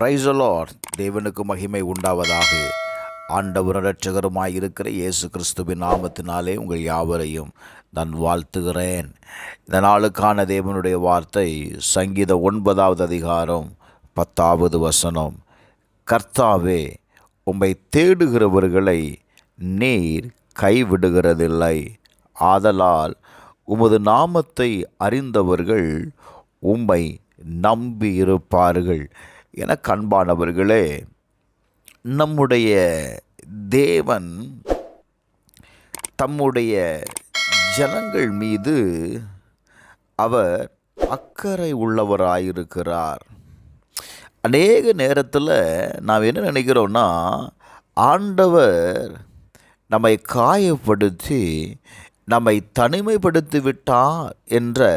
Praise the Lord. தேவனுக்கு மகிமை உண்டாவதாக. ஆண்டவர் இரட்சகருமாய் இருக்கிற இயேசு கிறிஸ்துவின் நாமத்தினாலே உங்கள் யாவரையும் நான் வாழ்த்துகிறேன். இந்த நாளுக்கான தேவனுடைய வார்த்தை சங்கீதம் 9வது அதிகாரம் 10வது வசனம். கர்த்தாவே, உம்மை தேடுகிறவர்களை நீர் கைவிடுகிறதில்லை. ஆதலால் உமது நாமத்தை அறிந்தவர்கள் உம்மை நம்பியிருப்பார்கள். என அன்பானவர்களே, நம்முடைய தேவன் தம்முடைய ஜனங்கள் மீது அவர் அக்கறை உள்ளவராயிருக்கிறார். அநேக நேரத்தில் நாம் என்ன நினைக்கிறோன்னா, ஆண்டவர் நம்மை காயப்படுத்தி நம்மை தனிமைப்படுத்தி விட்டார் என்ற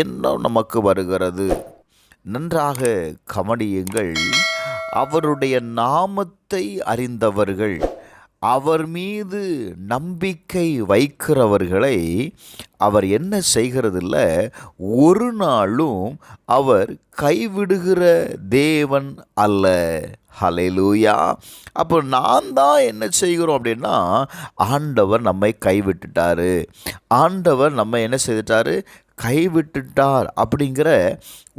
எண்ணம் நமக்கு வருகிறது. நன்றாக கவனியுங்கள். அவருடைய நாமத்தை அறிந்தவர்கள், அவர் மீது நம்பிக்கை வைக்கிறவர்களை அவர் என்ன செய்கிறதில்ல, ஒரு நாளும் அவர் கைவிடுகிற தேவன் அல்ல. ஹல்லேலூயா. அப்போ நான் தான் என்ன செய்கிறோம் அப்படின்னா, ஆண்டவர் நம்மை கைவிட்டுட்டார், ஆண்டவர் நம்ம என்ன செய்துட்டார், கைவிட்டுட்டார் அப்படிங்கிற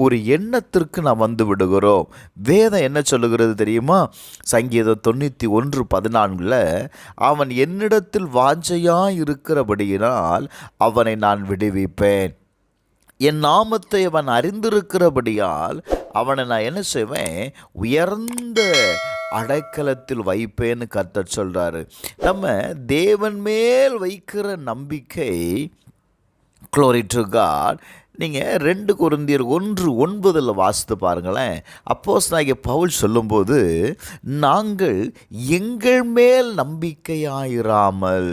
ஒரு எண்ணத்திற்கு நாம் வந்து விடுகிறோம். வேதம் என்ன சொல்லுகிறது தெரியுமா? சங்கீதம் 91:14 அவன் என்னிடத்தில் வாஞ்சையாய் இருக்கிறபடியினால் அவனை நான் விடுவிப்பேன், என் நாமத்தை அவன் அறிந்திருக்கிறபடியால் அவனை நான் என்ன செய்வேன், உயர்ந்த அடைக்கலத்தில் வைப்பேன்னு கர்த்தர் சொல்கிறாரு. நம்ம தேவன் மேல் வைக்கிற நம்பிக்கை, க்ளோரி டு காட். நீங்கள் 2 கொரிந்தியர் 1:9 வாசித்து பாருங்களேன். அப்போஸ்தலனாகிய பவுல் சொல்லும்போது, நாங்கள் எங்கள் மேல் நம்பிக்கையாயிராமல்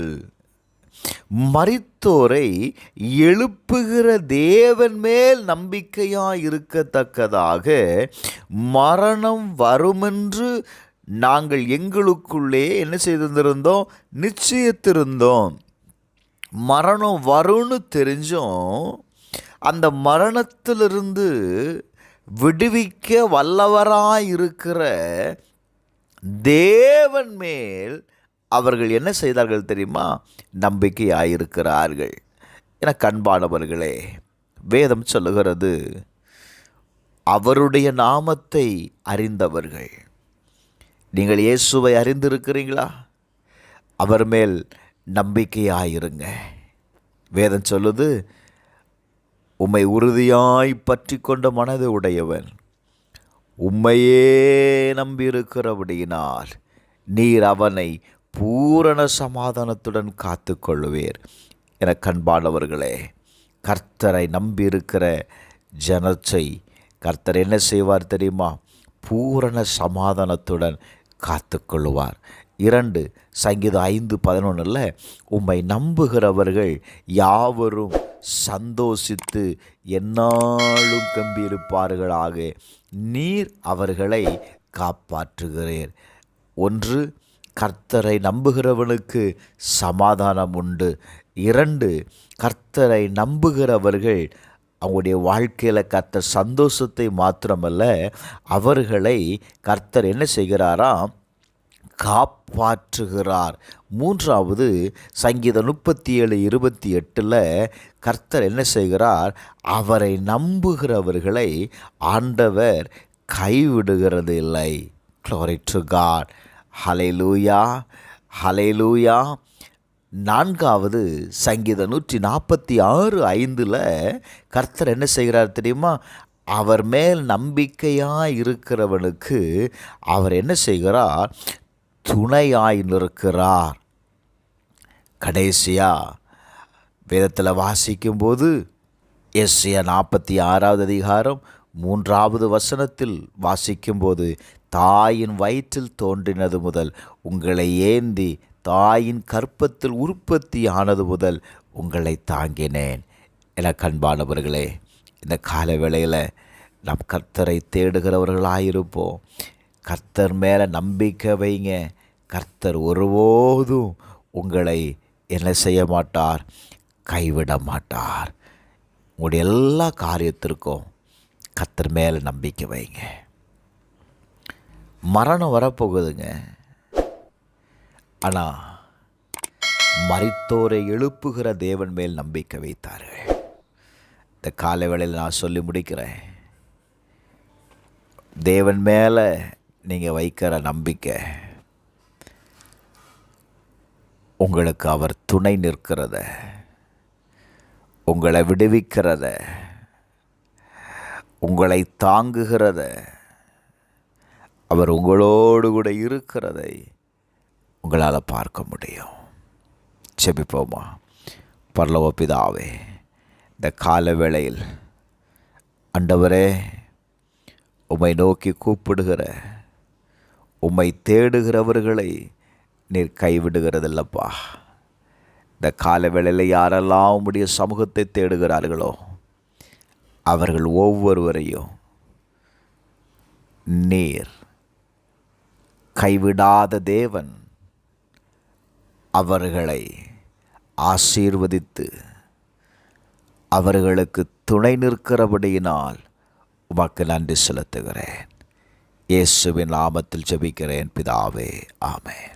மரித்தோரை எழுப்புகிற தேவன் மேல் நம்பிக்கையாய் இருக்கத்தக்கதாக மரணம் வருமென்று நாங்கள் எங்களுக்குள்ளே என்ன செய்திருந்தோம், நிச்சயித்திருந்தோம். மரணம் வரும்னு தெரிஞ்சும் அந்த மரணத்திலிருந்து விடுவிக்க வல்லவராயிருக்கிற தேவன் மேல் அவர்கள் என்ன செய்தார்கள் தெரியுமா, நம்பிக்கையாயிருக்கிறார்கள். என அன்பானவர்களே, வேதம் சொல்லுகிறது, அவருடைய நாமத்தை அறிந்தவர்கள். நீங்கள் இயேசுவை அறிந்திருக்கிறீங்களா? அவர் மேல் நம்பிக்கையாயிருங்க. வேதம் சொல்லுது, உம்மை உறுதியாய் பற்றி கொண்ட மனது உடையவன் உம்மையே நம்பியிருக்கிறபடியினால் நீர் அவனை பூரண சமாதானத்துடன் காத்து கொள்ளுவீர். என அன்பானவர்களே, கர்த்தரை நம்பியிருக்கிற ஜனத்தை கர்த்தர் என்ன செய்வார் தெரியுமா? பூரண சமாதானத்துடன் காத்து கொள்ளுவார். 2 சங்கீதம் 5:11 உம்மை நம்புகிறவர்கள் யாவரும் சந்தோஷித்து எந்நாளும் கம்பியிருப்பார்களாக, நீர் அவர்களை காப்பாற்றுகிறீர். 1, கர்த்தரை நம்புகிறவனுக்கு சமாதானம் உண்டு. 2, கர்த்தரை நம்புகிறவர்கள் அவங்களுடைய வாழ்க்கையில் கர்த்தர் சந்தோஷத்தை மாத்திரமல்ல, அவர்களை கர்த்தர் என்ன செய்கிறாராம், காப்பாற்றுகிறார். 3வது சங்கீதம் 37:28 கர்த்தர் என்ன செய்கிறார், அவரை நம்புகிறவர்களை ஆண்டவர் கைவிடுகிறது இல்லை. Glory to God. Hallelujah, hallelujah. 4வது சங்கீதம் 146:5 கர்த்தர் என்ன செய்கிறார் தெரியுமா, அவர் மேல் நம்பிக்கையாய் இருக்கிறவனுக்கு அவர் என்ன செய்கிறார், துணையாய் நிற்கிறார். கடைசியா வேதத்தில் வாசிக்கும்போது எஸ்ஐயா 46வது அதிகாரம் 3வது வசனத்தில் வாசிக்கும்போது, தாயின் வயிற்றில் தோன்றினது முதல் உங்களை ஏந்தி தாயின் கற்பத்தில் உற்பத்தி ஆனது முதல் உங்களை தாங்கினேன். என அன்பானவர்களே, இந்த கால வேளையில் நாம் கர்த்தரை தேடுகிறவர்களாயிருப்போம். கர்த்தர் மேலே நம்பிக்கை வைங்க. கர்த்தர் ஒருபோதும் உங்களை என்ன செய்ய மாட்டார், கைவிட மாட்டார். உங்களுடைய எல்லா காரியத்திற்கும் கர்த்தர் மேலே நம்பிக்கை வைங்க. மரணம் வரப்போகுதுங்க. ஆனால் மரித்தோரை எழுப்புகிற தேவன் மேல் நம்பிக்கை வைத்தார்கள். இந்த காலை வேளையில் நான் சொல்லி முடிக்கிறேன். தேவன் மேலே நீங்கள் வைக்கிற நம்பிக்கை உங்களுக்கு அவர் துணை நிற்கிறத, உங்களை விடுவிக்கிறத, உங்களை தாங்குகிறத, அவர் உங்களோடு கூட இருக்கிறதை உங்களால் பார்க்க முடியும். செபிப்போமா. பரலோக பிதாவே, இந்த கால வேளையில் ஆண்டவரே, உம்மை நோக்கி கூப்பிடுகிற, உம்மை தேடுகிறவர்களை நீர் கைவிடுகிறதில்லப்பா. இந்த கால வேளையில் யாரெல்லாம் உம்முடைய சமூகத்தை தேடுகிறார்களோ அவர்கள் ஒவ்வொருவரையும் நீர் கைவிடாத தேவன். அவர்களை ஆசீர்வதித்து அவர்களுக்கு துணை நிற்கிறபடியினால் உமக்கு நன்றி செலுத்துகிறேன். இயேசுவின் நாமத்தில் ஜெபிக்கிறேன் பிதாவே, ஆமென்.